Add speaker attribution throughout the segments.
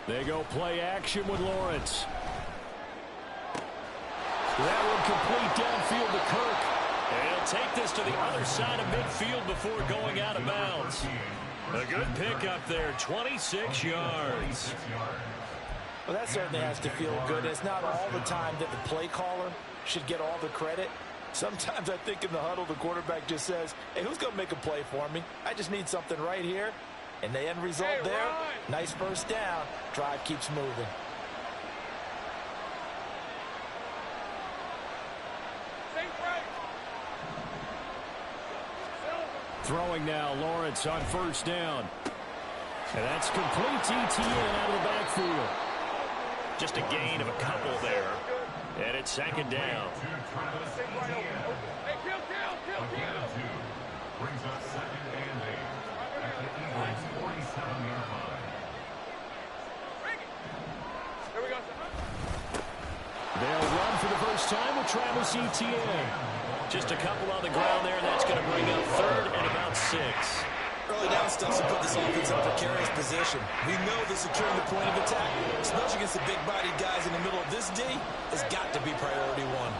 Speaker 1: They go play action with Lawrence. That one complete downfield to Kirk. And he'll take this to the other side of midfield before going out of bounds. A good pickup there, 26 yards.
Speaker 2: Well, that certainly has to feel good. It's not all the time that the play caller should get all the credit. Sometimes I think in the huddle, the quarterback just says, hey, who's going to make a play for me? I just need something right here. And the end result there, nice first down. Drive keeps moving.
Speaker 1: Throwing now, Lawrence on first down. And that's complete to Etienne out of the backfield. Just a gain of a couple there. And it's second down.
Speaker 3: Brings us second and 8 at the Eagles' 47-yard line.
Speaker 1: They'll run for the first time with Travis Etienne. Just a couple on the ground there, and that's going to bring up third and about 6.
Speaker 2: Early down stuff to put this offense in a precarious position. We know that securing the point of attack, especially against the big-bodied guys in the middle of this D, has got to be priority one.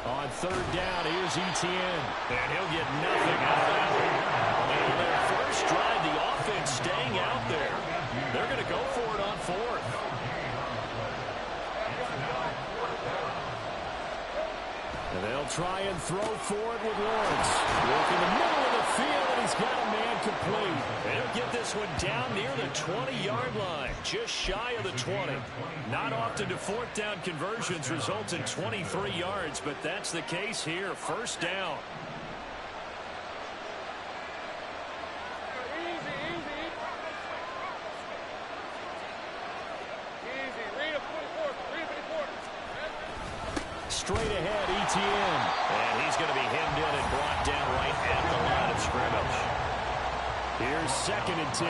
Speaker 1: On third down, here's Etienne. And he'll get nothing out of that one. And their first drive, the offense staying out there. They're going to go for it on fourth. And they'll try and throw for it with Lawrence. Work in the middle of the field, and he's got a man complete. And he'll get this one down near the 20-yard line, just shy of the 20. Not often do fourth down conversions result in 23 yards, but that's the case here. First down. Straight ahead, Etienne. And he's going to be hemmed in and brought down right at the line of scrimmage. Here's second and 10.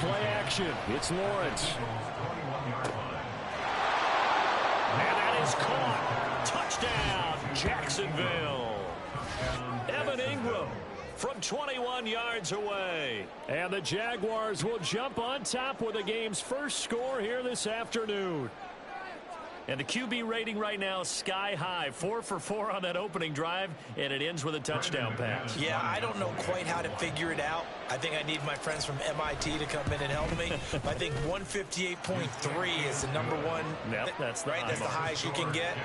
Speaker 1: Play action. It's Lawrence. And that is caught. Touchdown, Jacksonville. Evan Ingram from 21 yards away. And the Jaguars will jump on top with the game's first score here this afternoon. And the QB rating right now is sky high. 4 for 4 on that opening drive, and it ends with a touchdown pass.
Speaker 2: Yeah, I don't know quite how to figure it out. I think I need my friends from MIT to come in and help me. I think 158.3 is the number one.
Speaker 1: Yep, that's the
Speaker 2: right. That's the highest you can get.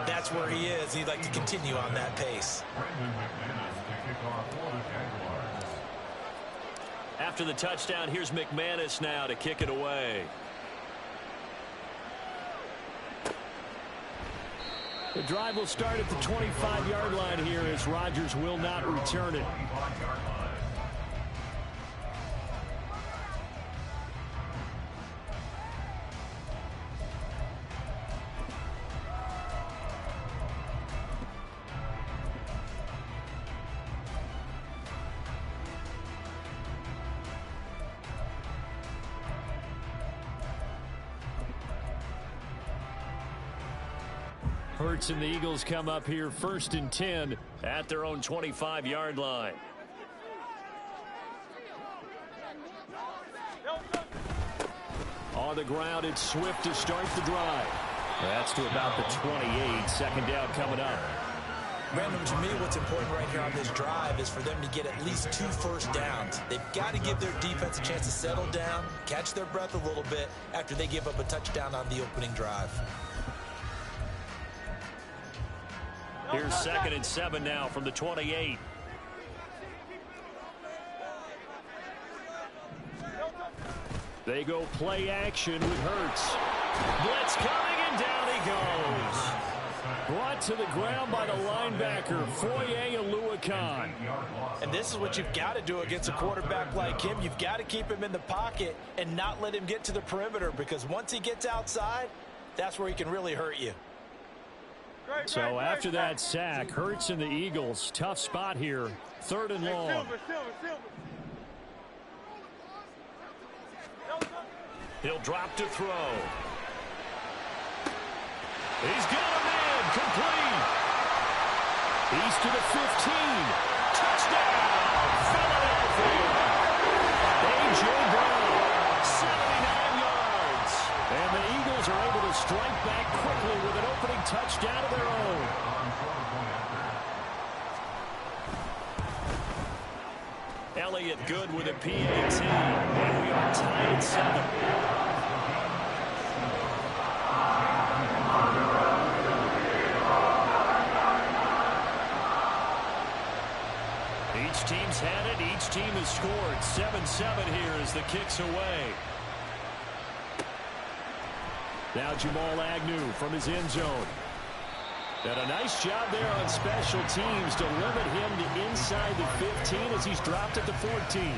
Speaker 2: That's where he is. He'd like to continue on that pace.
Speaker 1: After the touchdown, here's McManus now to kick it away. The drive will start at the 25-yard line here as Rodgers will not return it. Hurts and the Eagles come up here first and 10 at their own 25-yard line. On the ground, it's Swift to start the drive. That's to about the 28. Second down coming up.
Speaker 2: Random, to me, what's important right here on this drive is for them to get at least 2 first downs. They've got to give their defense a chance to settle down, catch their breath a little bit after they give up a touchdown on the opening drive.
Speaker 1: Here's second and 7 now from the 28. They go play action with Hurts. Blitz coming, and down he goes. Brought to the ground by the linebacker, Foye Oluokun.
Speaker 2: And this is what you've got to do against a quarterback like him. You've got to keep him in the pocket and not let him get to the perimeter, because once he gets outside, that's where he can really hurt you.
Speaker 1: So after that sack, Hurts and the Eagles, tough spot here. Third and long. He'll drop to throw. He's got a man complete. He's to the 15. Touchdown, Philadelphia. A.J. Brown, 79 yards. And the Eagles are able to strike back quickly with an opening touchdown of their own. Elliott good with a PAT. And we are tied at 7. Each team's had it. Each team has scored. 7-7 here as the kick's away. Now Jamal Agnew from his end zone. And a nice job there on special teams to limit him to inside the 15 as he's dropped at the 14.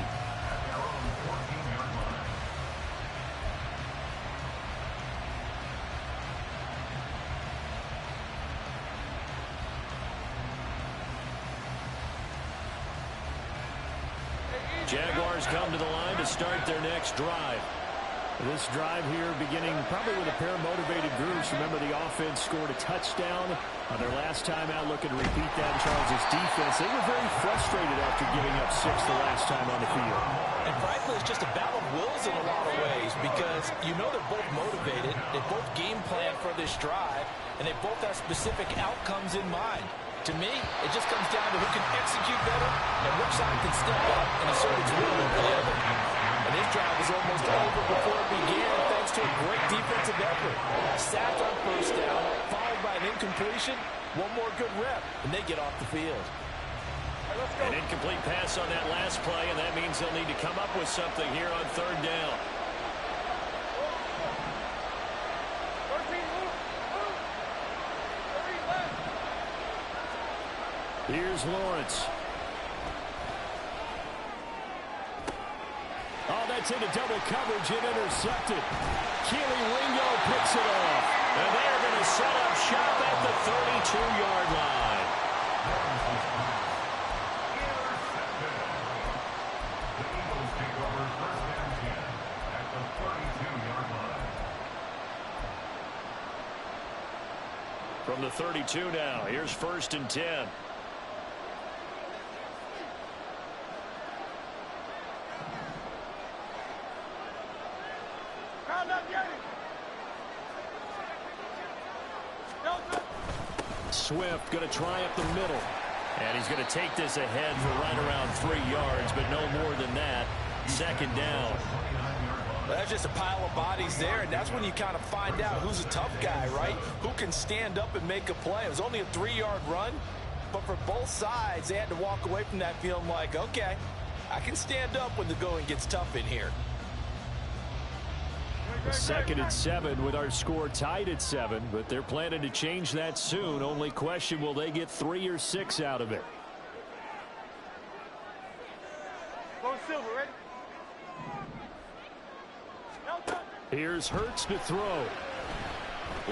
Speaker 1: Jaguars come to the line to start their next drive. This drive here beginning probably with a pair of motivated groups. Remember, the offense scored a touchdown on their last time out. Looking to repeat that in Charles' defense. They were very frustrated after giving up 6 the last time on the field.
Speaker 2: And frankly, it's just a battle of wills in a lot of ways because you know they're both motivated. They both game plan for this drive, and they both have specific outcomes in mind. To me, it just comes down to who can execute better and which side can step up and assert its will over the other. And this drive was almost over before it began thanks to a great defensive effort. Sacked on first down, followed by an incompletion, one more good rep, and they get off the field.
Speaker 1: An incomplete pass on that last play, and that means they'll need to come up with something here on third down. Here's Lawrence. Oh, that's into double coverage and intercepted. Keely Ringo picks it off. And they're going to set up shop at the 32-yard line.
Speaker 3: The Eagles take over first and 10 at the 32-yard line.
Speaker 1: From the 32 now, here's first and 10. Swift going to try up the middle. And he's going to take this ahead for right around 3 yards, but no more than that. Second down.
Speaker 2: That's just a pile of bodies there, and that's when you kind of find out who's a tough guy, right? Who can stand up and make a play. It was only a 3-yard run, but for both sides, they had to walk away from that feeling like, okay, I can stand up when the going gets tough in here.
Speaker 1: Second and 7 with our score tied at 7, but they're planning to change that soon. Only question, will they get 3 or 6 out of it?
Speaker 4: Go Silver, ready?
Speaker 1: Here's Hurts to throw.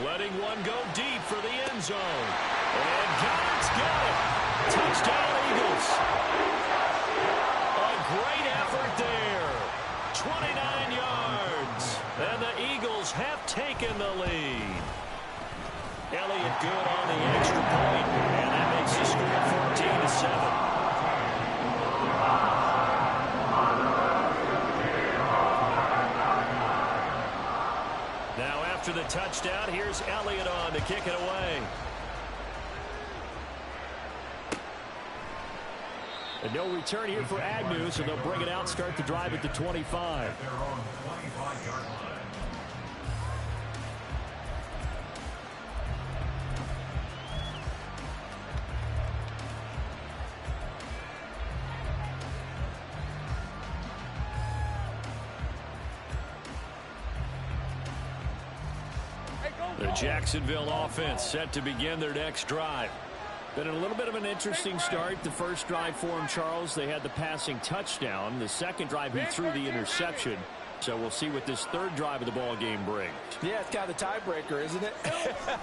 Speaker 1: Letting one go deep for the end zone. And Goddard's got it. Touchdown, Eagles. A great effort there. 29 yards. And the Eagles have taken the lead. Elliott good on the extra point, and that makes the score 14-7. Now after the touchdown, here's Elliott on to kick it away. And no return here for Agnew, so they'll bring it out, start the drive at the 25.
Speaker 3: They're on the 25-yard line.
Speaker 1: The Jacksonville offense set to begin their next drive. Been a little bit of an interesting start. The first drive for him, Charles, they had the passing touchdown. The second drive, he threw the interception. So we'll see what this third drive of the ball game brings.
Speaker 2: Yeah, it's kind of the tiebreaker, isn't it?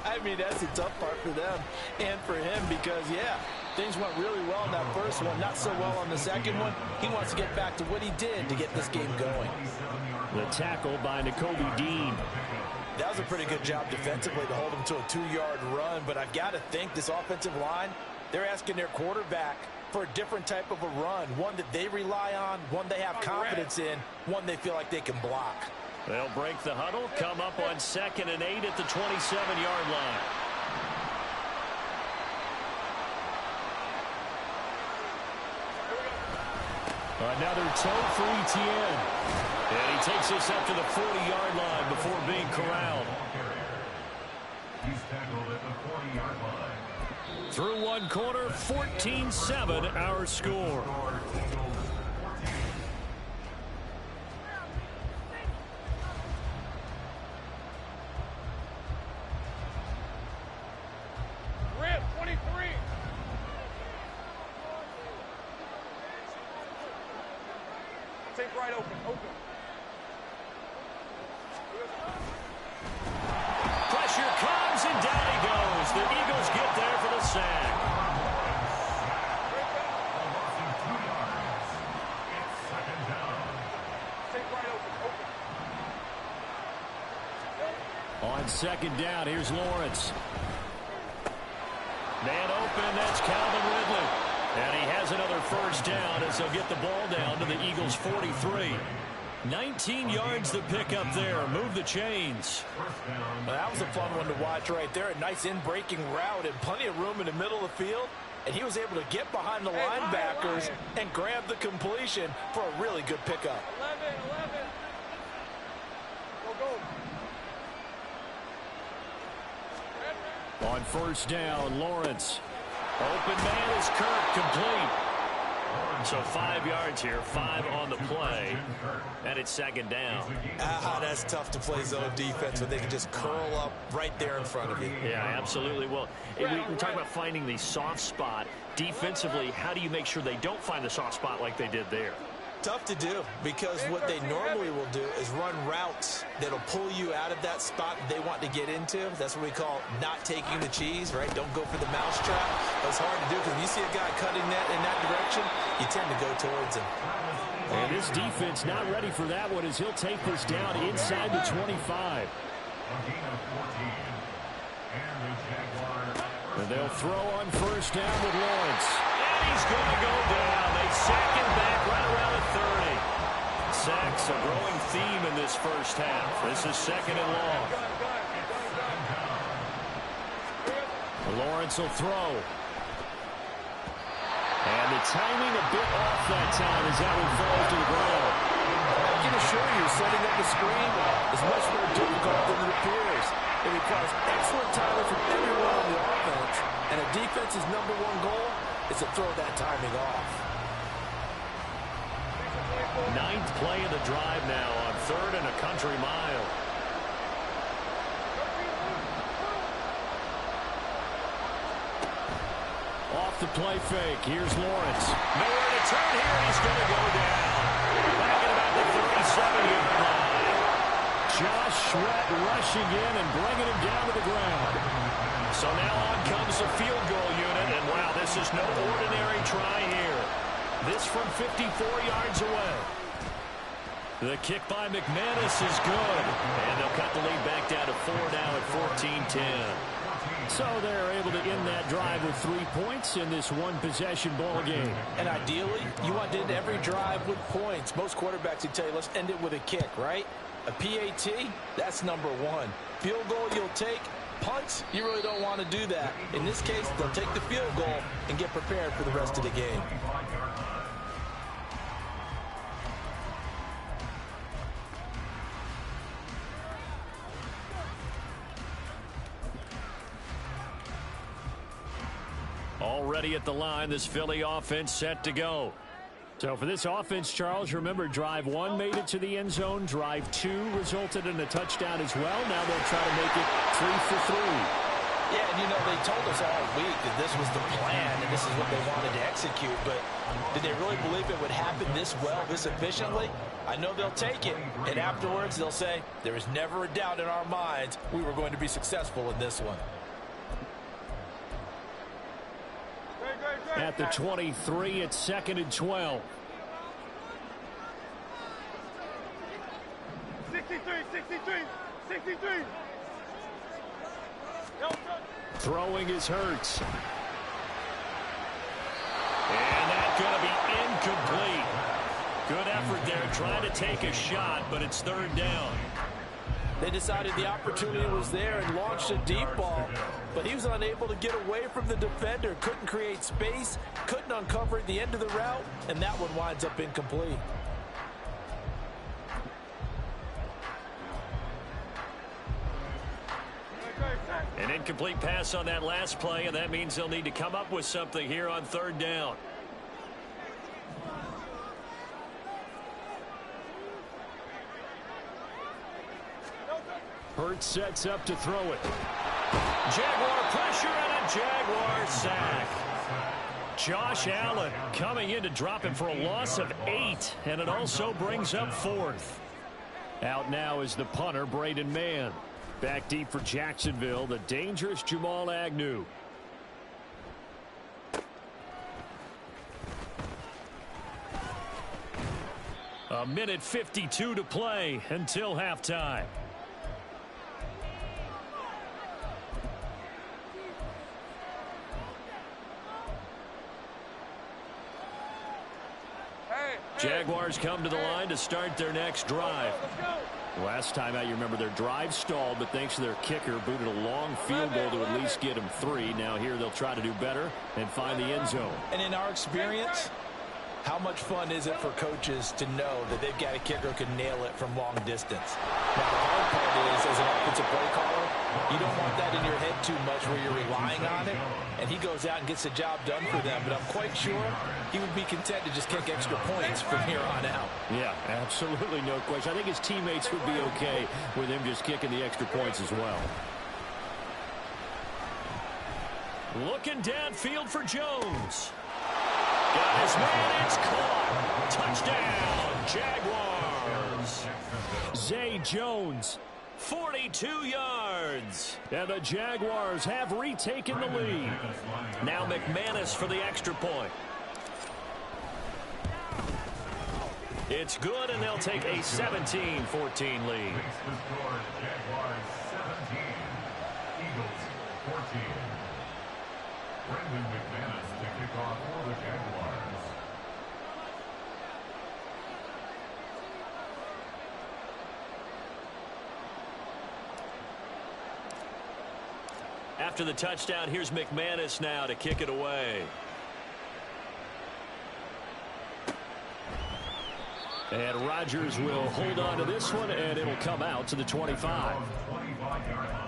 Speaker 2: I mean, that's the tough part for them and for him because, yeah, things went really well in that first one, not so well on the second one. He wants to get back to what he did to get this game going.
Speaker 1: The tackle by Nakobe Dean.
Speaker 2: That was a pretty good job defensively to hold him to a 2-yard run, but I've got to think this offensive line They're asking their quarterback for a different type of a run, one that they rely on, one they have confidence in, one they feel like they can block.
Speaker 1: They'll break the huddle, come up on 2nd and 8 at the 27-yard line. Another toe for Etienne. And he takes us up to the 40-yard line before being corralled.
Speaker 3: He's tackled at the 40-yard line.
Speaker 1: Through one quarter, 14-7 our score.
Speaker 4: Rip, 23. Take right open.
Speaker 1: Pressure comes, and down he goes. The Eagles get there for the sack.
Speaker 4: Take right open.
Speaker 1: On 2nd down, here's Lawrence. Man open, that's Calvin Ridley. And he has another first down as they'll get the ball down to the Eagles' 43. 19 yards to pick up there. Move the chains.
Speaker 2: Well, that was a fun one to watch right there. A nice in-breaking route and plenty of room in the middle of the field. And he was able to get behind the linebackers and grab the completion for a really good pickup.
Speaker 4: 11. Go.
Speaker 1: On 1st down, Lawrence. Open man is Kirk, complete. So 5 yards here, 5 on the play, and it's 2nd down.
Speaker 2: That's tough to play zone defense when they can just curl up right there in front of you.
Speaker 1: Yeah, absolutely. Well, we talk about finding the soft spot. Defensively, how do you make sure they don't find the soft spot like they did there?
Speaker 2: Tough to do, because what they normally will do is run routes that'll pull you out of that spot that they want to get into. That's what we call not taking the cheese, right? Don't go for the mousetrap. It's hard to do because when you see a guy cutting that in that direction, you tend to go towards him.
Speaker 1: And this defense not ready for that one as he'll take this down inside the 25. And they'll throw on 1st down with Lawrence. And he's going to go down. They sack him back right around the 30. Sacks a growing theme in this first half. This is 2nd and long. Lawrence will throw. And the timing a bit off that time as that one falls to the ground.
Speaker 2: I can assure you, setting up the screen is much more difficult than it appears. It requires excellent timing from everyone on the offense, and a defense's #1 goal is to throw that timing off.
Speaker 1: 9th play of the drive now on 3rd and a country mile. Off the play fake. Here's Lawrence. Nowhere to turn here, and he's going to go down. Back at about the 37-yard line. Josh Sweat rushing in and bringing him down to the ground. So now on comes the field goal unit, and wow, this is no ordinary try here. This from 54 yards away. The kick by McManus is good, and they'll cut the lead back down to 4 now at 14-10. So they're able to end that drive with 3 points in this one-possession ball game.
Speaker 2: And ideally, you want to end every drive with points. Most quarterbacks would tell you, let's end it with a kick, right? A PAT, that's #1. Field goal you'll take. Punts, you really don't want to do that. In this case, they'll take the field goal and get prepared for the rest of the game.
Speaker 1: Already at the line, this Philly offense set to go. So for this offense, Charles, remember, drive 1 made it to the end zone. Drive 2 resulted in a touchdown as well. Now they'll try to make it 3 for 3.
Speaker 2: Yeah, and you know, they told us all week that this was the plan and this is what they wanted to execute, but did they really believe it would happen this well, this efficiently? I know they'll take it, and afterwards they'll say, there is never a doubt in our minds we were going to be successful in this one.
Speaker 1: At the 23, it's 2nd and 12.
Speaker 4: 63.
Speaker 1: Throwing is Hurts. complete. Good effort there trying to take a shot, but it's third down.
Speaker 2: They decided the opportunity was there and launched a deep ball, but he was unable to get away from the defender, couldn't create space, couldn't uncover at the end of the route, and that one winds up incomplete.
Speaker 1: An incomplete pass on that last play, and that means they'll need to come up with something here on third down. Hurts sets up to throw it. Jaguar pressure and a Jaguar sack. Josh Allen coming in to drop him for a loss of 8, and it also brings up 4th. Out now is the punter, Braden Mann. Back deep for Jacksonville, the dangerous Jamal Agnew. A minute 52 to play until halftime. Jaguars come to the line to start their next drive. Last time out, you remember their drive stalled, but thanks to their kicker, booted a long field goal to at least get them 3. Now here they'll try to do better and find the end zone.
Speaker 2: And in our experience, how much fun is it for coaches to know that they've got a kicker who can nail it from long distance? Now, the hard part is, as an offensive play caller, you don't want that in your head too much where you're relying on it, and he goes out and gets the job done for them. But I'm quite sure he would be content to just kick extra points from here on out.
Speaker 1: Yeah, absolutely no question. I think his teammates would be okay with him just kicking the extra points as well. Looking downfield for Jones. Got his man, it's caught. Touchdown, Jaguars. Zay Jones, 42 yards. And the Jaguars have retaken the lead. Now McManus for the extra point. It's good, and they'll take a 17-14 lead.
Speaker 3: Jaguars 17, Eagles 14. Brendan McManus to kick off for the Jaguars.
Speaker 1: After the touchdown, here's McManus now to kick it away. And Rodgers will hold on to this one, and it'll come out to the 25.
Speaker 3: 25-yard line.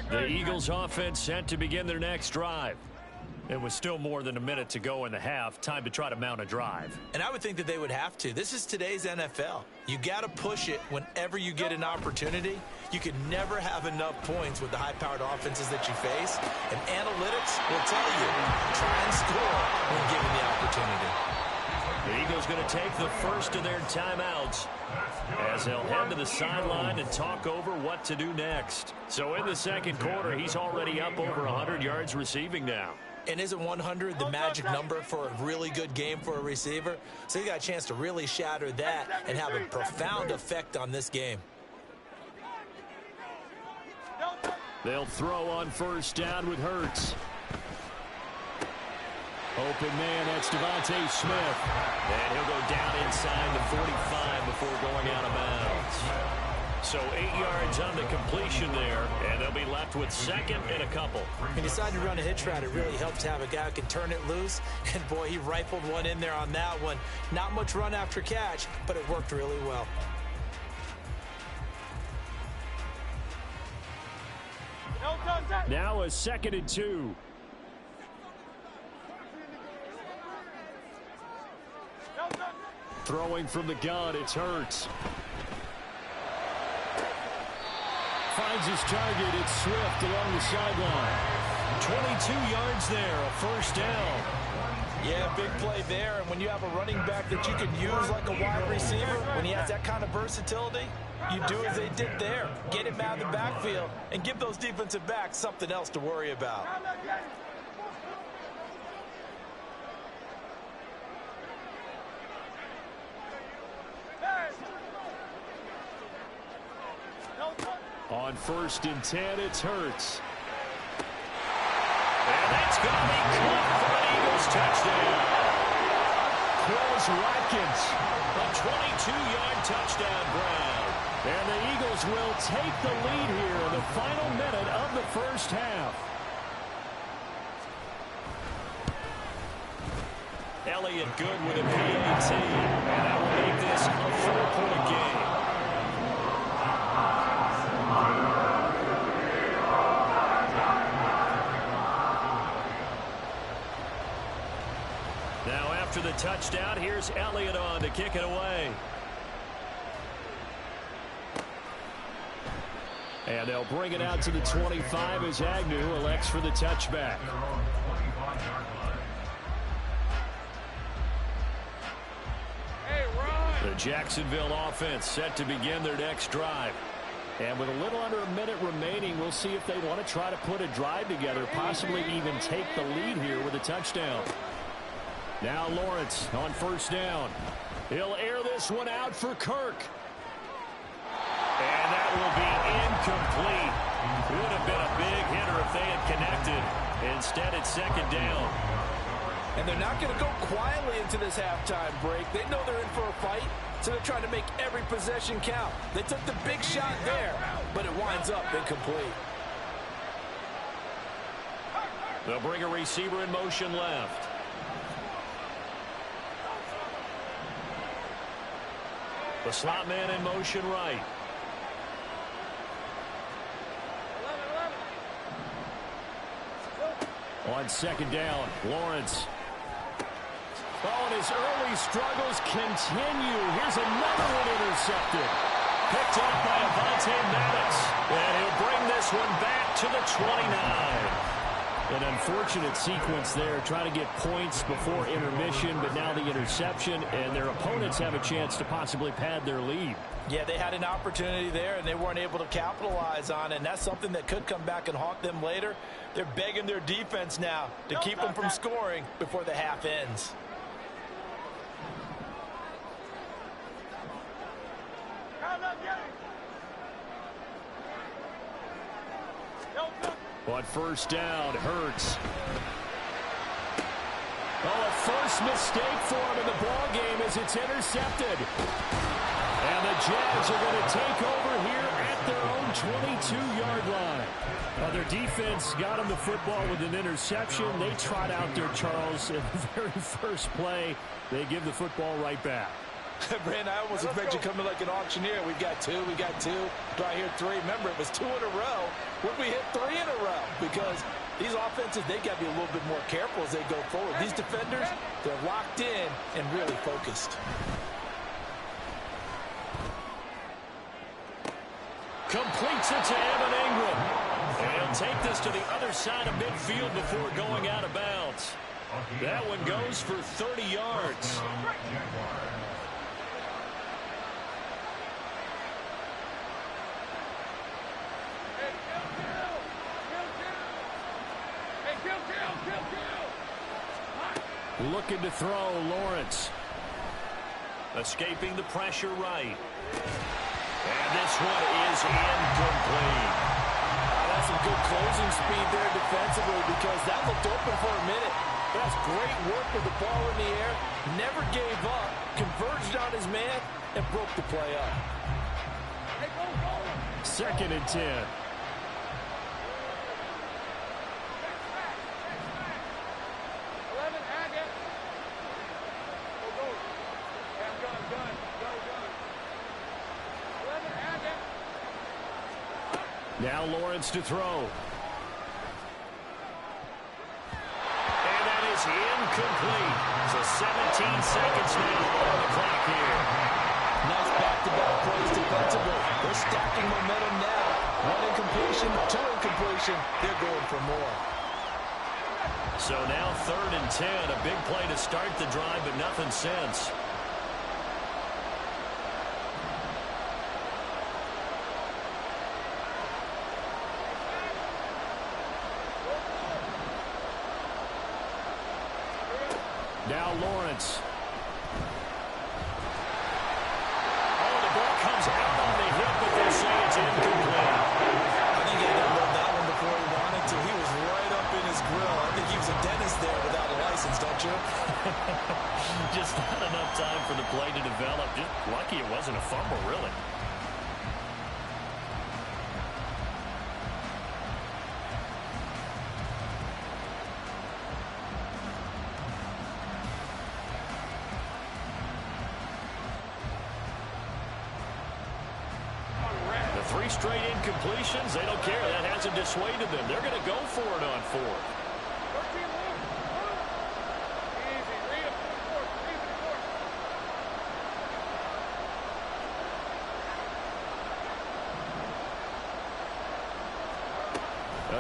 Speaker 1: The Eagles offense set to begin their next drive. It was still more than a minute to go in the half. Time to try to mount a drive.
Speaker 2: And I would think that they would have to. This is today's NFL. You got to push it whenever you get an opportunity. You can never have enough points with the high-powered offenses that you face. And analytics will tell you, try and score when given the opportunity.
Speaker 1: The Eagles going to take the first of their timeouts as they'll head to the sideline and talk over what to do next. So in the second quarter, he's already up over 100 yards receiving now.
Speaker 2: And isn't 100 the magic number for a really good game for a receiver? So you got a chance to really shatter that and have a profound effect on this game.
Speaker 1: They'll throw on first down with Hurts. Open man, that's Devontae Smith. And he'll go down inside the 45 before going out of bounds. So 8 yards on the completion there, and they'll be left with second and a couple.
Speaker 2: When you decide to run a hitch route, it really helps to have a guy who can turn it loose. And, boy, he rifled one in there on that one. Not much run after catch, but it worked really well.
Speaker 1: Now a 2nd and 2. Throwing from the gun, it's Hurts. Finds his target, it's Swift along the sideline. 22 yards there, a first down.
Speaker 2: Yeah, big play there. And when you have a running back that you can use like a wide receiver, when he has that kind of versatility, you do as they did there. Get him out of the backfield and give those defensive backs something else to worry about.
Speaker 1: On 1st and 10, it's Hurts. And that's going to be caught for an Eagles touchdown. Quez Watkins, a 22-yard touchdown grab. And the Eagles will take the lead here in the final minute of the first half. Elliott good with a PAT, and that will make this a 4-point game. Now after the touchdown, here's Elliott on to kick it away. And they'll bring it out to the 25 as Agnew elects for the touchback. The Jacksonville offense set to begin their next drive. And with a little under a minute remaining, we'll see if they want to try to put a drive together, possibly even take the lead here with a touchdown. Now Lawrence on 1st down. He'll air this one out for Kirk. And that will be incomplete. Would have been a big hitter if they had connected. Instead, it's 2nd down.
Speaker 2: And they're not going to go quietly into this halftime break. They know they're in for a fight, so they're trying to make every possession count. They took the big shot there, but it winds up incomplete.
Speaker 1: They'll bring a receiver in motion left. The slot man in motion right. On 2nd down, Lawrence. Oh, and his early struggles continue. Here's another one intercepted. Picked up by Avonte Maddox. And he'll bring this one back to the 29. An unfortunate sequence there, trying to get points before intermission, but now the interception, and their opponents have a chance to possibly pad their lead.
Speaker 2: Yeah, they had an opportunity there, and they weren't able to capitalize on it, and that's something that could come back and haunt them later. They're begging their defense now to keep them from scoring before the half ends.
Speaker 1: On 1st down, Hurts. Oh, a first mistake for him in the ball game as it's intercepted. And the Jags are going to take over here at their own 22-yard line. Their defense got them the football with an interception. They trot out there, Charles, in the very first play. They give the football right back.
Speaker 2: Brandon, I almost expect you coming like an auctioneer. We've got two. Do I hear 3? Remember, it was 2 in a row. When we hit 3 in a row, because these offenses, they got to be a little bit more careful as they go forward. These defenders, they're locked in and really focused.
Speaker 1: Completes it to Evan Ingram. And he'll take this to the other side of midfield before going out of bounds. That one goes for 30 yards. Looking to throw, Lawrence. Escaping the pressure right. And this one is incomplete.
Speaker 2: That's some good closing speed there defensively, because that looked open for a minute. That's great work with the ball in the air. Never gave up. Converged on his man and broke the play up.
Speaker 1: 2nd and 10. Now Lawrence to throw. And that is incomplete. So 17 seconds now on the clock here.
Speaker 2: Nice back-to-back plays defensively. They're stacking momentum now. 1 incompletion, 2 incompletion. They're going for more.
Speaker 1: So now 3rd and 10. A big play to start the drive, but nothing since. Now Lawrence. Oh, the ball comes out on the hip, but they say it's incomplete. time for the play to develop. Just lucky it wasn't a fumble, really. The 3 straight incompletions, they don't care. That hasn't dissuaded them. They're going to go for it on 4th.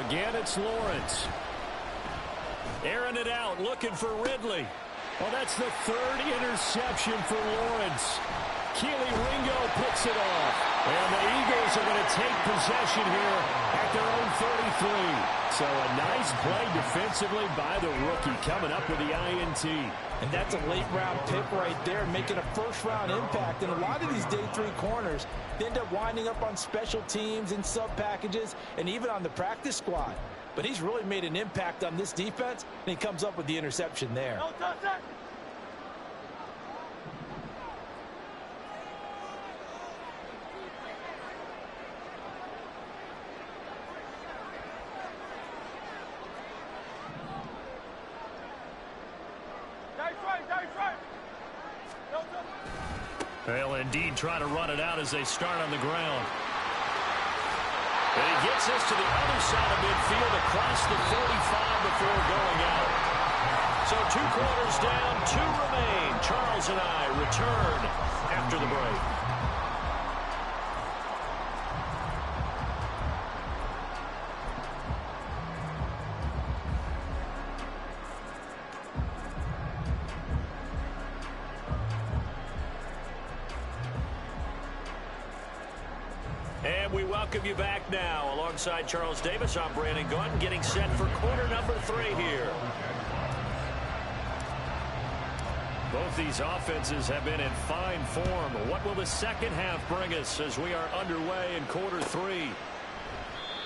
Speaker 1: Again, it's Lawrence. Airing it out, looking for Ridley. Well, that's the 3rd interception for Lawrence. Keely Ringo puts it off. And the Eagles are going to take possession here at their own 33. So a nice play defensively by the rookie coming up with the INT.
Speaker 2: And that's a late-round pick right there, making a first-round impact. And a lot of these day 3 corners, they end up winding up on special teams and sub-packages and even on the practice squad. But he's really made an impact on this defense, and he comes up with the interception there.
Speaker 4: No touch that.
Speaker 1: They'll indeed try to run it out as they start on the ground. And he gets us to the other side of midfield across the 45 before going out. So 2 quarters down, 2 remain. Charles and I return after the break. And we welcome you back now. Alongside Charles Davis, I'm Brandon Gaudin, getting set for quarter number 3 here. Both these offenses have been in fine form. What will the second half bring us as we are underway in quarter 3?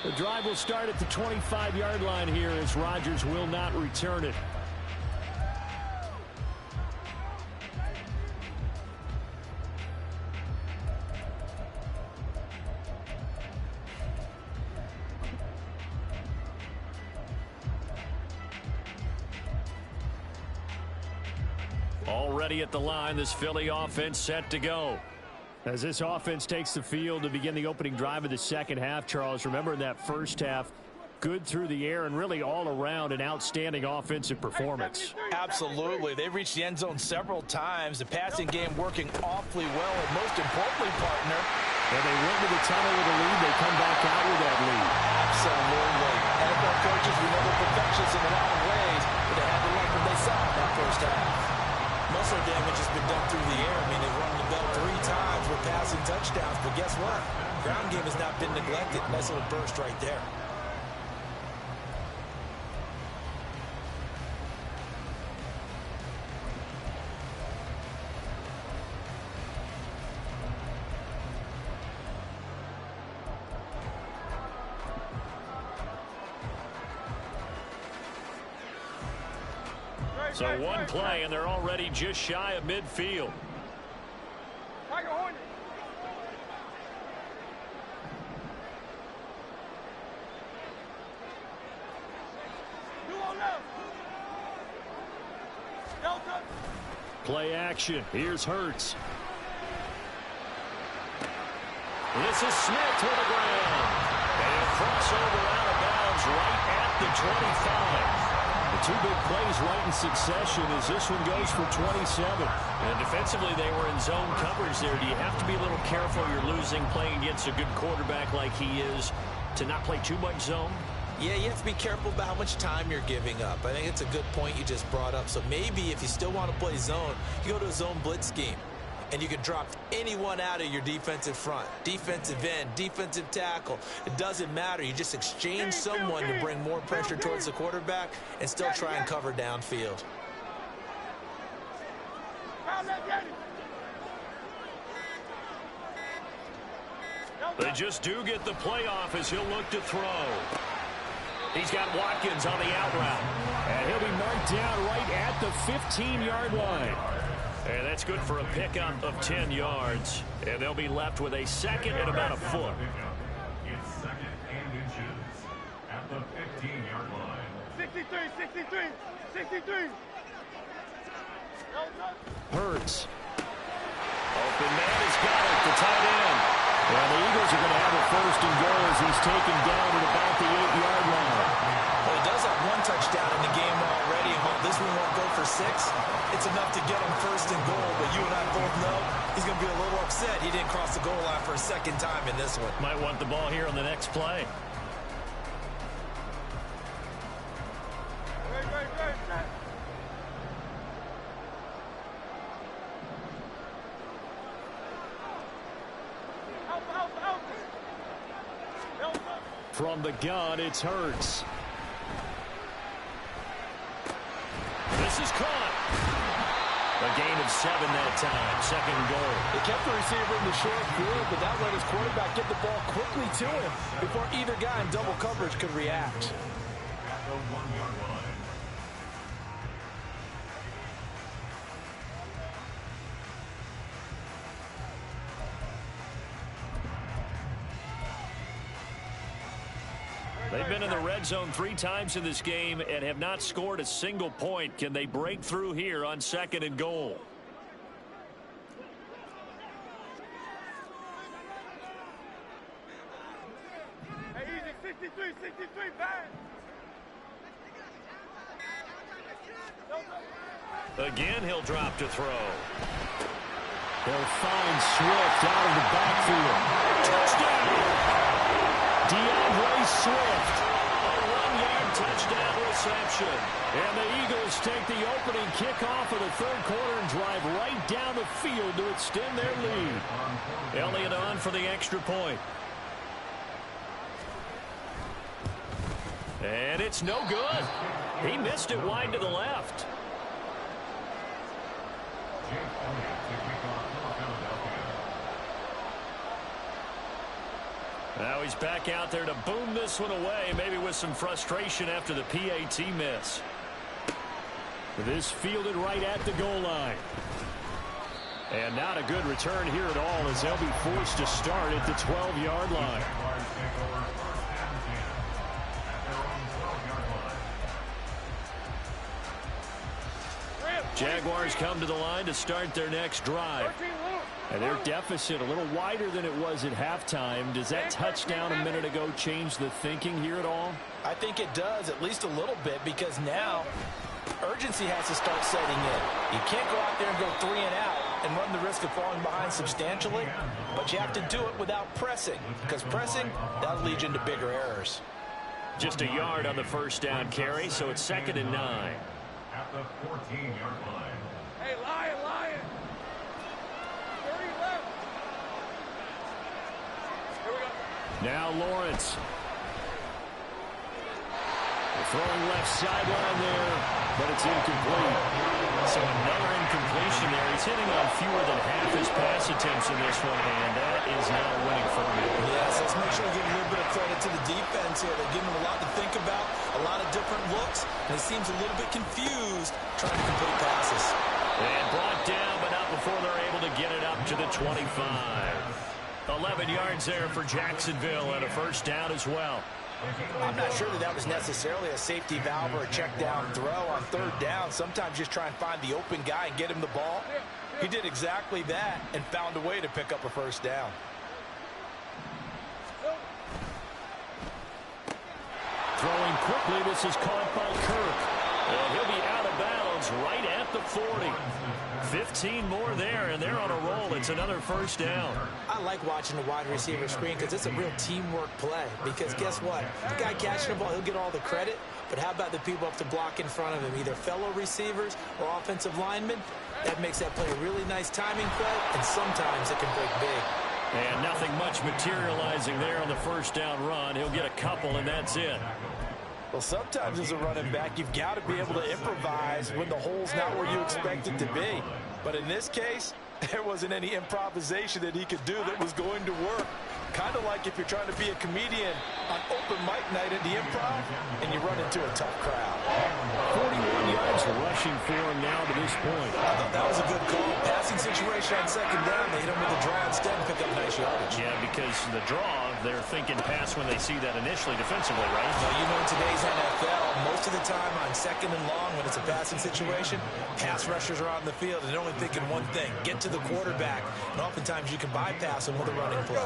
Speaker 1: The drive will start at the 25-yard line here as Rodgers will not return it. Already at the line, this Philly offense set to go. As this offense takes the field to begin the opening drive of the second half, Charles, remember in that first half, good through the air and really all around an outstanding offensive performance.
Speaker 2: Absolutely. They've reached the end zone several times. The passing game working awfully well, and most importantly, partner.
Speaker 1: And they went to the tunnel with a lead. They come back out with that lead.
Speaker 2: Absolutely. NFL coaches, we know they're perfectionists in a lot of ways, but they had to like what they saw in that first half. Muscle damage has been done through the air. I mean, they've rung the bell 3 times with passing touchdowns, but guess what? Ground game has not been neglected. Nice little burst right there.
Speaker 1: So one play, and they're already just shy of midfield.
Speaker 4: Tiger Hornet. Delta.
Speaker 1: Play action. Here's Hurts. This is Smith to the ground. And a crossover out of bounds right at the 25. The 2 big plays right in succession as this one goes for 27. And defensively, they were in zone coverage there. Do you have to be a little careful? You're losing, playing against a good quarterback like he is, to not play too much zone?
Speaker 2: Yeah, you have to be careful about how much time you're giving up. I think it's a good point you just brought up. So maybe if you still want to play zone, you go to a zone blitz scheme. And you can drop anyone out of your defensive front. Defensive end, defensive tackle. It doesn't matter. You just exchange someone to bring more pressure towards the quarterback and still try and cover downfield.
Speaker 1: They just do get the playoff as he'll look to throw. He's got Watkins on the out route. And he'll be marked down right at the 15-yard line. And that's good for a pickup of 10 yards. And they'll be left with a second and about a foot.
Speaker 3: It's second and inches at the 15-yard line.
Speaker 4: 63, 63, 63.
Speaker 1: Hurts. Open man has got it, the tight end. Well, the Eagles are going to have a first and goal as he's taken down at about the 8-yard line.
Speaker 2: Well, he does have one touchdown in the game already, and while this one won't go for 6, it's enough to get him first and goal. But you and I both know he's going to be a little upset he didn't cross the goal line for a second time in this one.
Speaker 1: Might want the ball here on the next play. From the gun, it's Hurts. This is caught. A gain of 7 that time. Second goal.
Speaker 2: They kept the receiver in the short field, but that let his quarterback get the ball quickly to him before either guy in double coverage could react.
Speaker 3: At the 1-yard line.
Speaker 1: They've been in the red zone 3 times in this game and have not scored a single point. Can they break through here on second and goal?
Speaker 4: Hey, easy, 63, 63, bang.
Speaker 1: Again, he'll drop to throw. They'll find Swift out of the backfield. Touchdown! DeAndre Swift, a 1-yard touchdown reception. And the Eagles take the opening kickoff of the third quarter and drive right down the field to extend their lead. Elliott on for the extra point. And it's no good. He missed it wide to the left.
Speaker 3: Jake Elliott to kick off for Philadelphia.
Speaker 1: Now he's back out there to boom this one away, maybe with some frustration after the PAT miss. This fielded right at the goal line. And not a good return here at all as they'll be forced to start at the 12-yard line. Jaguars come to the line to start their next drive. And their deficit a little wider than it was at halftime. Does that touchdown a minute ago change the thinking here at all?
Speaker 2: I think it does, at least a little bit, because now urgency has to start setting in. You can't go out there and go 3 and out and run the risk of falling behind substantially, but you have to do it without pressing, because pressing, that'll lead you into bigger errors.
Speaker 1: Just a yard on the first down carry, so it's 2nd and 9.
Speaker 3: At the 14-yard line.
Speaker 4: Hey, Lion. 30 left. Here we go.
Speaker 1: Now Lawrence. Throwing left sideline there, but it's incomplete. So another incompletion there. He's hitting on fewer than half his pass attempts in this one, and that is not a winning formula.
Speaker 2: Yes, let's make sure we give a little bit of credit to the defense here. They're giving him a lot to think about, a lot of different looks, and he seems a little bit confused trying to complete passes.
Speaker 1: And brought down, but not before they're able to get it up to the 25. 11 yards there for Jacksonville and a first down as well.
Speaker 2: I'm not sure that was necessarily a safety valve or a check down throw on third down. Sometimes just try and find the open guy and get him the ball. He did exactly that and found a way to pick up a first down.
Speaker 1: Throwing quickly, this is caught by Kirk. And he'll be out of bounds right at the 40. 15 more there, and they're on a roll. It's another first down.
Speaker 5: I like watching the wide receiver screen because it's a real teamwork play. Because guess what? The guy catching the ball, he'll get all the credit. But how about the people up to block in front of him, either fellow receivers or offensive linemen? That makes that play a really nice timing play, and sometimes it can break big.
Speaker 1: And nothing much materializing there on the first down run. He'll get a couple, and that's it.
Speaker 2: Well, sometimes as a running back, you've got to be able to improvise when the hole's not where you expect it to be. But in this case, There wasn't any improvisation that he could do that was going to work. Kind of like if you're trying to be a comedian on open mic night at the Improv and you run into a tough crowd.
Speaker 1: 41 yards rushing for him now to this point.
Speaker 2: I thought that was a good call. Passing situation on second down. They hit him with a draw instead and pick up nice yardage.
Speaker 1: Yeah, because the draw, they're thinking pass when they see that initially defensively, right?
Speaker 2: Well, you know, in today's NFL, most of the time on second and long when it's a passing situation, pass rushers are on the field and they're only thinking one thing, get to the quarterback. And oftentimes you can bypass them with a running play.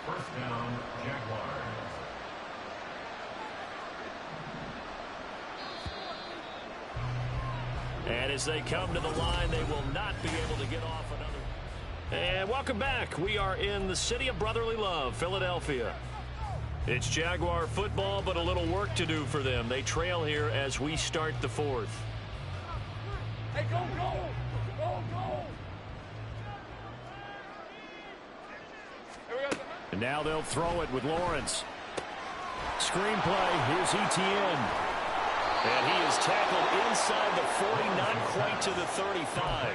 Speaker 3: First down, Jaguars.
Speaker 1: And as they come to the line, they will not be able to get off another. And welcome back. We are in the city of brotherly love, Philadelphia. It's Jaguar football, but a little work to do for them. They trail here as we start the fourth.
Speaker 4: Hey, go, go! Go, go! Here we go.
Speaker 1: And now they'll throw it with Lawrence. Screenplay, here's Etienne. And he is tackled inside the 40, not quite to the 35.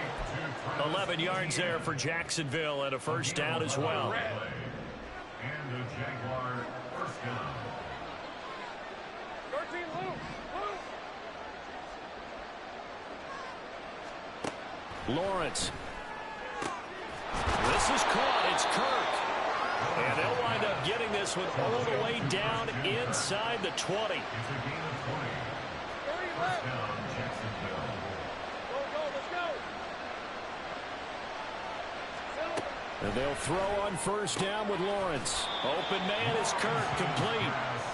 Speaker 1: 11 yards there for Jacksonville and a first down as well.
Speaker 3: And the Jaguar first down.
Speaker 4: 13, Luke.
Speaker 1: Lawrence. This is caught. It's Kirk. And they'll wind up getting this one all the way down inside the 20.
Speaker 3: It's a gain of 20.
Speaker 4: 30
Speaker 3: First
Speaker 4: left.
Speaker 3: down, Jacksonville.
Speaker 4: Go, go, let's go. Settle.
Speaker 1: And they'll throw on first down with Lawrence. Open man is Kirk, complete.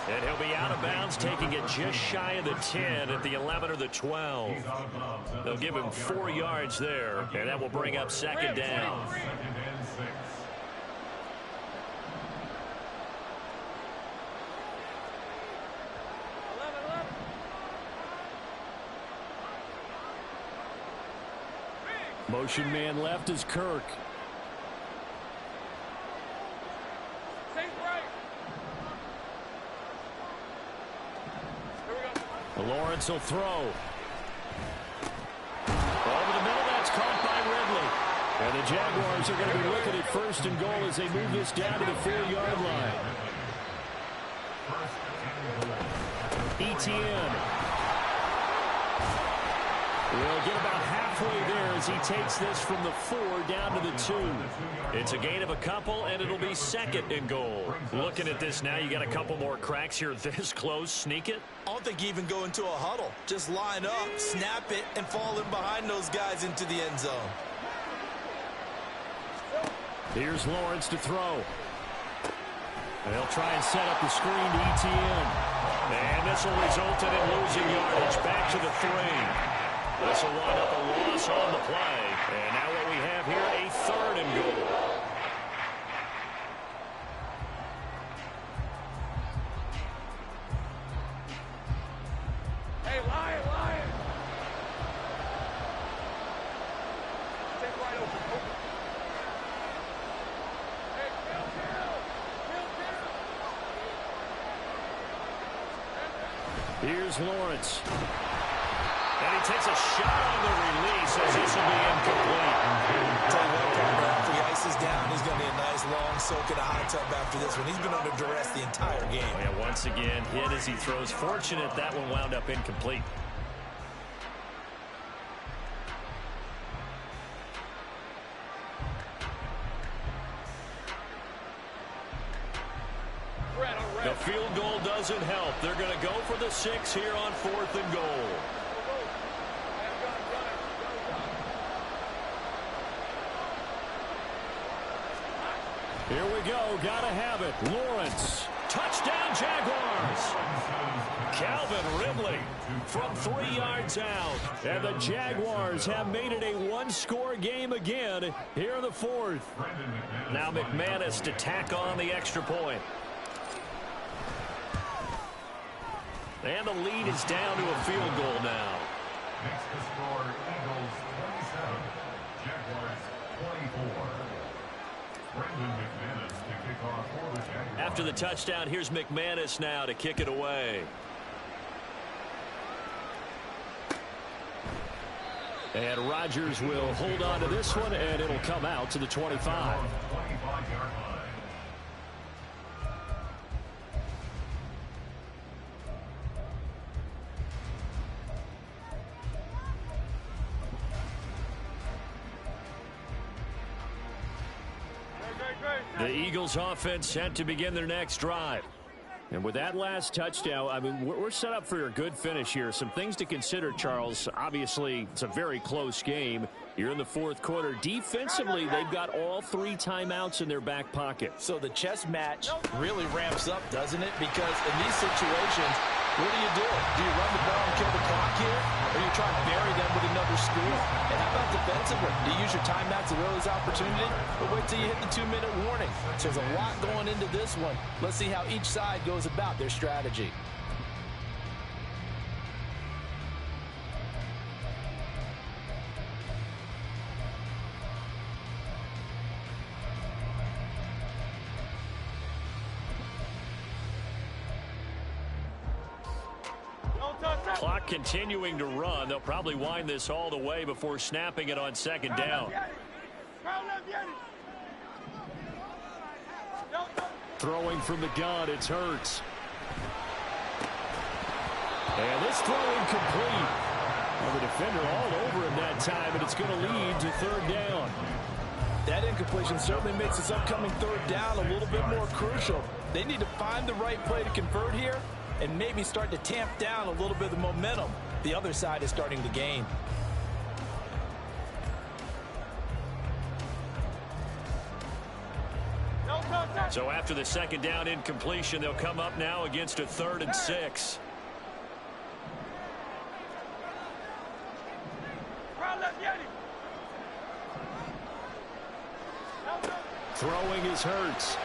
Speaker 1: And he'll be out of bounds, taking it just shy of the 10 at the 11 or the 12.
Speaker 3: He's out of bounds at
Speaker 1: They'll
Speaker 3: the
Speaker 1: give him 4 yards there, and that will bring up second down.
Speaker 3: second and 6.
Speaker 1: Motion man left is Kirk.
Speaker 4: Safe right. Here we go.
Speaker 1: Lawrence will throw. Over the middle, that's caught by Ridley. And the Jaguars are going to be looking at first and goal as they move this down to the 4-yard line. Etienne will get about halfway there as he takes this from the 4 down to the 2. It's a gain of a couple, and it'll be second and goal. Looking at this now, you got a couple more cracks here this close. Sneak it.
Speaker 2: I don't think you even go into a huddle. Just line up, snap it, and fall in behind those guys into the end zone.
Speaker 1: Here's Lawrence to throw. And they'll try and set up the screen to Etienne. And this will result in him losing yardage back to the 3. This will wind up a loss on the play. And now what we have here, a third and goal.
Speaker 4: Hey, Lion, Lion. Take right open, open. Hey, kill.
Speaker 1: Here's Lawrence. And he takes a shot on the release as this will be incomplete.
Speaker 2: Tell you what, partner, after he ices down, he's going to need a nice long soak in a hot tub after this one. He's been under duress the entire game.
Speaker 1: Oh, yeah, once again, hit as he throws. Fortunate that one wound up incomplete. The field goal doesn't help. They're going to go for the 6 here on 4th and goal. Here we go. Gotta have it. Lawrence. Touchdown, Jaguars. Calvin Ridley from 3 yards out. And the Jaguars have made it a one-score game again here in the 4th. Now McManus to tack on the extra point. And the lead is down to a field goal now.
Speaker 3: Next to score, Eagles 27, Jaguars 24. Brendan McManus to kick off for the Jaguars.
Speaker 1: After the touchdown, here's McManus now to kick it away. And Rodgers will hold on to this one, and it'll come out to the 25.
Speaker 3: 25-yard line.
Speaker 1: The Eagles offense set to begin their next drive. And with that last touchdown, I mean, we're set up for a good finish here. Some things to consider, Charles. Obviously, it's a very close game. You're in the fourth quarter. Defensively, they've got all 3 timeouts in their back pocket.
Speaker 2: So the chess match really ramps up, doesn't it? Because in these situations, what do? Do you run the ball and kill the clock here? Or you try to bury them with another score? And how about defensively? Do you use your timeouts to realize opportunity? But wait till you hit the 2-minute warning. So there's a lot going into this one. Let's see how each side goes about their strategy.
Speaker 1: Clock continuing to run. They'll probably wind this all the way before snapping it on second down. Throwing from the gun, it's Hurts. And this throw incomplete. Well, the defender all over him that time, and it's going to lead to third down.
Speaker 2: That incompletion certainly makes this upcoming third down a little bit more crucial. They need to find the right play to convert here and maybe start to tamp down a little bit of the momentum the other side is starting to gain.
Speaker 1: So after the second down incompletion, they'll come up now against a 3rd and 6. Throwing is Hurts.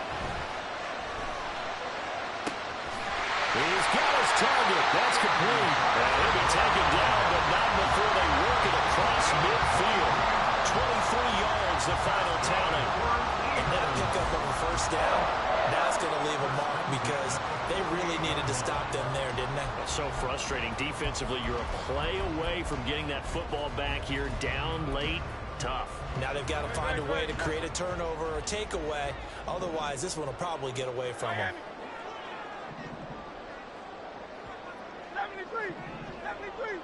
Speaker 1: He's got his target. That's complete. And he'll be taken down, but not before they work it across midfield. 23 yards, the final tally.
Speaker 2: And then a pickup of a first down. That's going to leave a mark because they really needed to stop them there, didn't they?
Speaker 1: It's so frustrating. Defensively, you're a play away from getting that football back here. Down late, tough.
Speaker 2: Now they've got to find a way to create a turnover or takeaway. Otherwise, this one will probably get away from them.
Speaker 4: 73.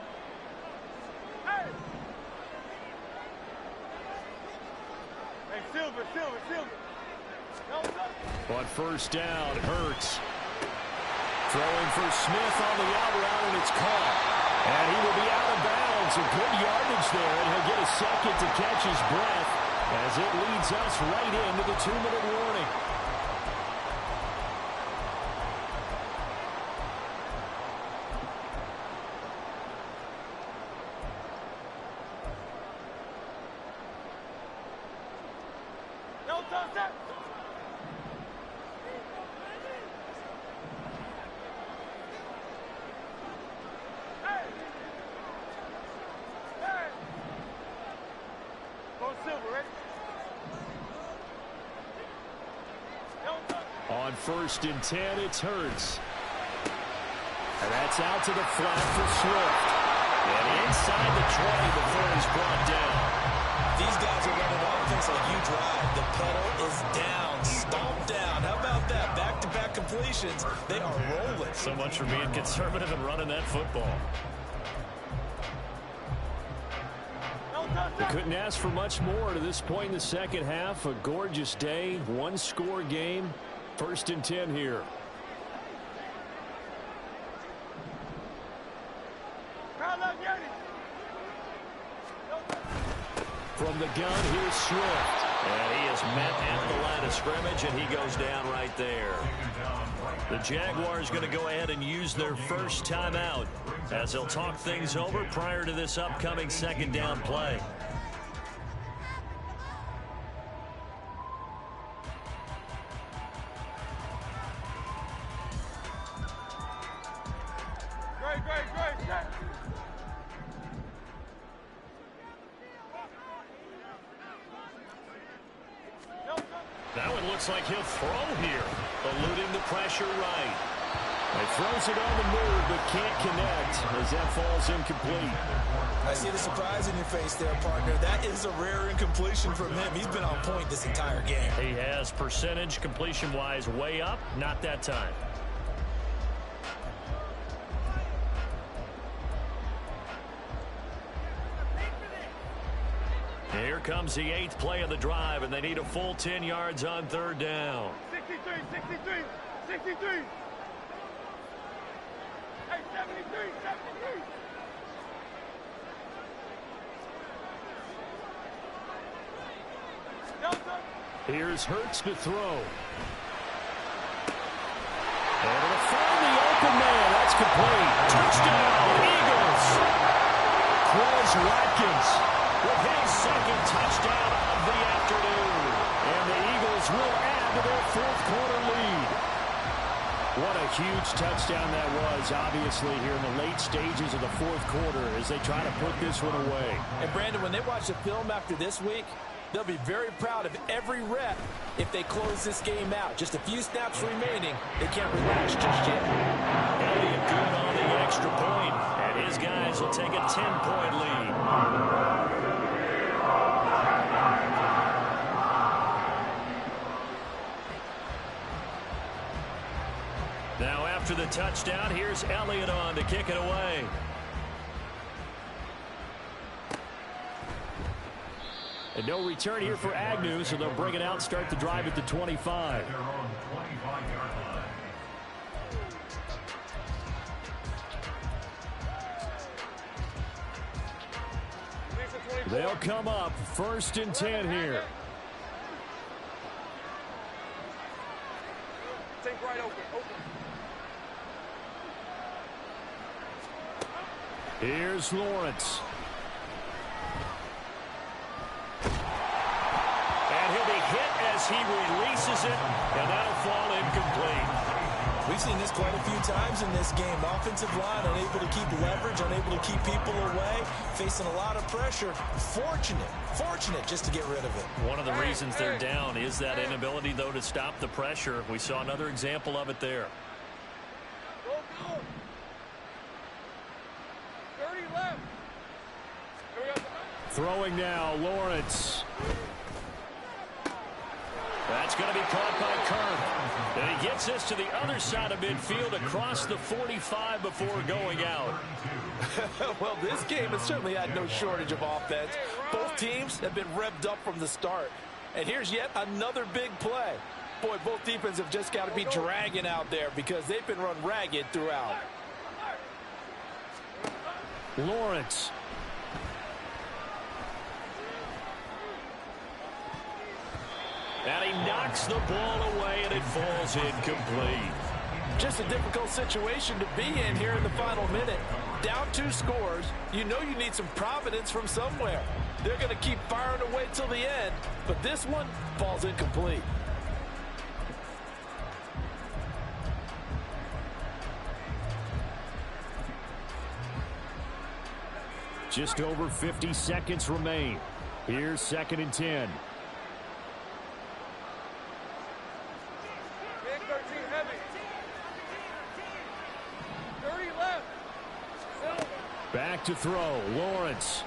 Speaker 4: Hey, Silver.
Speaker 1: On first down, Hurts. Throwing for Smith on the out route, and it's caught. And he will be out of bounds. A good yardage there, and he'll get a second to catch his breath as it leads us right into the 2-minute warning. On 1st and 10, it's Hurts. And that's out to the flat for Swift. And inside the 20 before he's brought down.
Speaker 2: These guys are running offense like you drive. The pedal is down, stomped down. How about that? Back-to-back completions. They are rolling.
Speaker 1: So much for being conservative and running that football. They couldn't ask for much more to this point in the second half. A gorgeous day, 1-score game. 1st and 10 here. From the gun, here's Swift. And he is met at the line of scrimmage, and he goes down right there. The Jaguars going to go ahead and use their first timeout as they'll talk things over prior to this upcoming second down play.
Speaker 4: Great.
Speaker 1: That one looks like he'll throw here. Eluding the pressure right. He throws it on the move, but can't connect as that falls incomplete.
Speaker 5: I see the surprise in your face there, partner. That is a rare incompletion from him. He's been on point this entire game.
Speaker 1: He has percentage completion-wise way up, not that time. Here comes the 8th play of the drive, and they need a full 10 yards on 3rd down.
Speaker 4: 63, 63, 63. Hey, 73, 73.
Speaker 1: Here's Hurts to throw. And it'll find the open man. That's complete. Touchdown, Eagles. Quez Watkins with his 2nd touchdown of the afternoon. And the Eagles will add to their 4th quarter lead. What a huge touchdown that was, obviously, here in the late stages of the 4th quarter as they try to put this one away.
Speaker 2: And, Brandon, when they watch the film after this week, they'll be very proud of every rep if they close this game out. Just a few snaps remaining. They can't relax just yet.
Speaker 1: Elliott good on the extra point, and his guys will take a 10-point lead. Now after the touchdown, here's Elliott on to kick it away. And no return here for Agnew, so they'll bring it out and start the drive at the 25.
Speaker 3: They're on 25-yard line.
Speaker 1: They'll come up 1st and 10 here.
Speaker 4: Take right open,
Speaker 1: Here's Lawrence. And he'll be hit as he releases it, and that'll fall incomplete.
Speaker 5: We've seen this quite a few times in this game. Offensive line unable to keep leverage, unable to keep people away, facing a lot of pressure. Fortunate just to get rid of it.
Speaker 1: One of the reasons they're down is that inability, though, to stop the pressure. We saw another example of it there.
Speaker 4: Go, go. 30 left. Here we go.
Speaker 1: Throwing now, Lawrence. That's going to be caught by Kirk. And he gets this to the other side of midfield across the 45 before going out.
Speaker 2: Well, this game has certainly had no shortage of offense. Both teams have been revved up from the start. And here's yet another big play. Boy, both defenses have just got to be dragging out there because they've been run ragged throughout.
Speaker 1: Lawrence. And he knocks the ball away, and it falls incomplete.
Speaker 2: Just a difficult situation to be in here in the final minute. Down 2 scores. You know you need some providence from somewhere. They're going to keep firing away till the end, but this one falls incomplete.
Speaker 1: Just over 50 seconds remain. Here's 2nd and 10.
Speaker 4: Big 13 heavy. 30 left.
Speaker 1: Back to throw. Lawrence.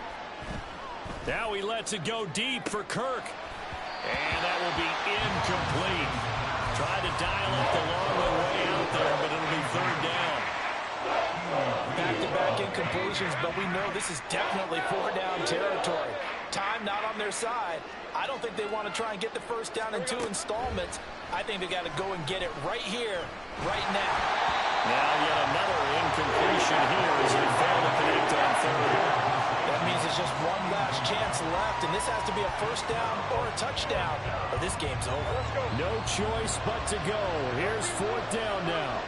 Speaker 1: Now he lets it go deep for Kirk. And that will be incomplete. Tried to dial up the long way out there, but it'll be 3rd down.
Speaker 2: Back-to-back incompletions, but we know this is definitely 4-down territory. Time not on their side. I don't think they want to try and get the 1st down in 2 installments. I think they got to go and get it right here, right now.
Speaker 1: Now yet another incompletion here as they fail to connect on 3rd.
Speaker 2: That means it's just one last chance left, and this has to be a 1st down or a touchdown, or this game's over.
Speaker 1: No choice but to go. Here's 4th down now.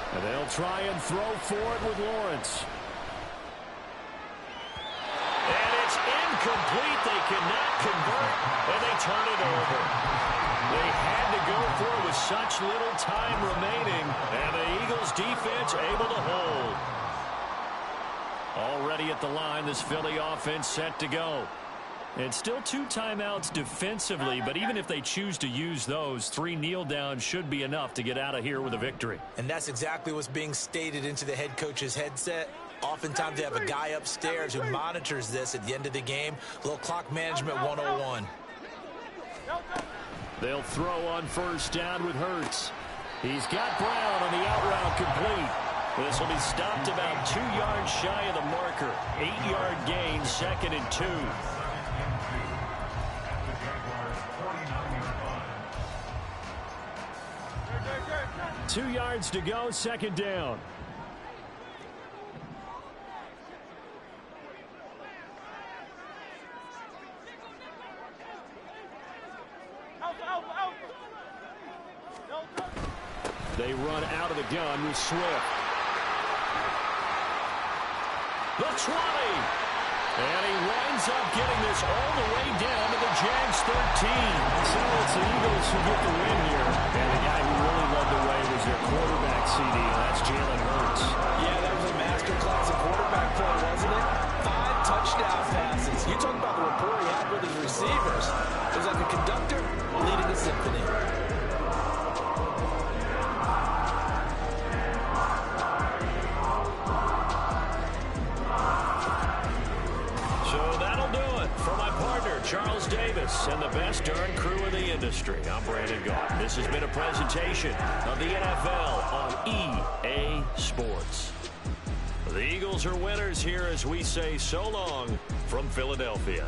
Speaker 1: And they'll try and throw forward with Lawrence. And it's incomplete. They cannot convert, and they turn it over. They had to go for it with such little time remaining, and the Eagles defense able to hold. Already at the line, this Philly offense set to go. And still 2 timeouts defensively, but even if they choose to use those, 3 kneel downs should be enough to get out of here with a victory.
Speaker 5: And that's exactly what's being stated into the head coach's headset. Oftentimes they have a guy upstairs who monitors this at the end of the game. A little clock management 101.
Speaker 1: They'll throw on first down with Hurts. He's got Brown on the out route complete. This will be stopped about 2 yards shy of the marker. 8-yard gain, 2nd and 2. 2 yards to go, 2nd down. They run out of the gun with Swift. The 20. And he winds up getting this all the way down to the Jags 13. So it's the Eagles who get the win here. And the guy who really led the way was their quarterback, CD, and that's Jalen Hurts.
Speaker 2: Yeah, that was a masterclass of quarterback play, wasn't it? 5 touchdown passes. You talk about the rapport he had with his receivers. It was like a conductor leading a symphony.
Speaker 1: Charles Davis and the best darn crew in the industry. I'm Brandon Gaudin. This has been a presentation of the NFL on EA Sports. The Eagles are winners here as we say so long from Philadelphia.